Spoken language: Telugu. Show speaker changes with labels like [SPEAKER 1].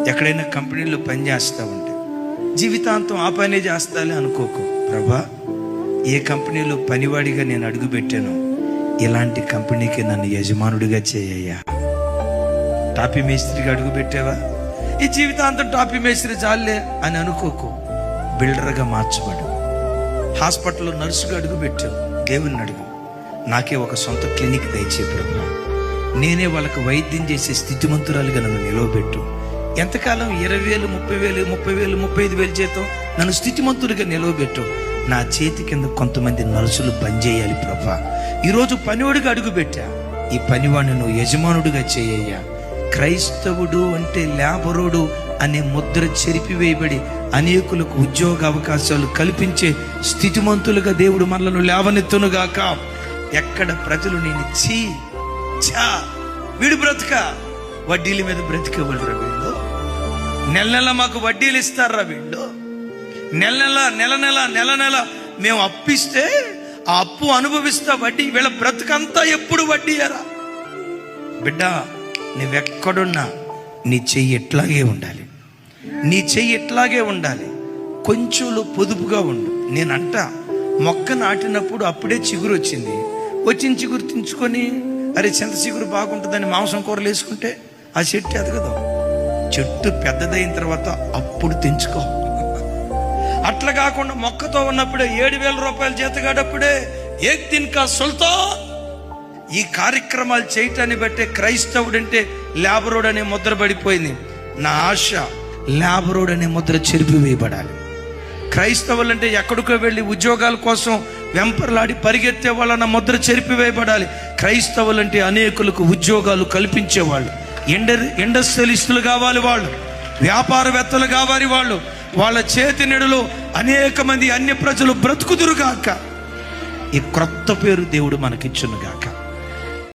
[SPEAKER 1] ఎక్కడైనా కంపెనీలో పని చేస్తూ ఉంటే జీవితాంతం ఆ పనే చేస్తాలే అనుకోకు. ప్రభా, ఏ కంపెనీలో పనివాడిగా నేను అడుగు పెట్టానో ఇలాంటి కంపెనీకి నన్ను యజమానుడిగా చేయ్యా. టాపీ మేస్త్రిగా అడుగు పెట్టావా, ఈ జీవితాంతం టాపీ మేస్త్రి చాలే అని అనుకోకు. బిల్డర్గా మార్చబడు. హాస్పిటల్లో నర్సుగా అడుగు పెట్టావు, దేవుని అడుగు, నాకే ఒక సొంత క్లినిక్ దయచే ప్రభు, నేనే వాళ్ళకు వైద్యం చేసే స్థితిమంతురాలుగా నన్ను నిలవబెట్టు. ఎంతకాలం 20,000, 30,000, 30,000, 35,000 జీతం నన్ను స్థితిమంతుడిగా నిలవబెట్టు. నా చేతి కింద కొంతమంది నర్సులు పనిచేయాలి ప్రభా. ఈరోజు పనివాడిగా అడుగు పెట్టా, ఈ పనివాడిని నువ్వు యజమానుడిగా చేయ్యా. క్రైస్తవుడు అంటే లేబరుడు అనే ముద్ర చెరిపివేయబడి అనేకులకు ఉద్యోగ అవకాశాలు కల్పించే స్థితిమంతులుగా దేవుడు మనలను లేవనెత్తునుగాక. ఎక్కడ ప్రజలు నేను వీడు బ్రతుక వడ్డీల మీద బ్రతికేవాళ్ళరా వీళ్ళు, నెల నెల మాకు వడ్డీలు ఇస్తారా వీళ్ళు, నెల నెల మేము అప్పిస్తే ఆ అప్పు అనుభవిస్తా వడ్డీ, వీళ్ళ బ్రతుకంతా ఎప్పుడు వడ్డీయరా. బిడ్డ, నువ్వెక్కడున్నా నీ చెయ్యి ఎట్లాగే ఉండాలి, నీ చెయ్యి ఎట్లాగే ఉండాలి. కొంచెంలో పొదుపుగా ఉండు. నేనంట మొక్క నాటినప్పుడు అప్పుడే చిగురు వచ్చింది, వచ్చిన చిగురు తెంచుకొని అరే చింత చిగురు బాగుంటుందని మాంసం కూరలు వేసుకుంటే ఆ చెట్టు ఎదగదు. చెట్టు పెద్దదైన తర్వాత అప్పుడు తెంచుకో. అట్లా కాకుండా మొక్కతో ఉన్నప్పుడే 7,000 రూపాయలు జీతగాడప్పుడే ఏక్ దిన్ కా సుల్తాన్. ఈ కార్యక్రమాలు చేయటాన్ని బట్టే క్రైస్తవుడు అంటే లేబరోడ్ అనే ముద్ర పడిపోయింది. నా ఆశ లేబరోడ్ అనే ముద్ర చెరిపివేయబడాలి. క్రైస్తవులు అంటే ఎక్కడికో వెళ్ళి ఉద్యోగాల కోసం వెంపర్లాడి పరిగెత్తే వాళ్ళన్న ముద్ర చెరిపివేయబడాలి. క్రైస్తవులు అంటే అనేకులకు ఉద్యోగాలు కల్పించేవాళ్ళు, ఇండస్ట్రియలిస్టులు కావాలి, వాళ్ళు వ్యాపారవేత్తలు కావాలి, వాళ్ళ చేతి నీడలో అనేక మంది అన్య ప్రజలు బ్రతుకుదురుగాక. ఈ క్రొత్త పేరు దేవుడు మనకిచ్చునుగాక.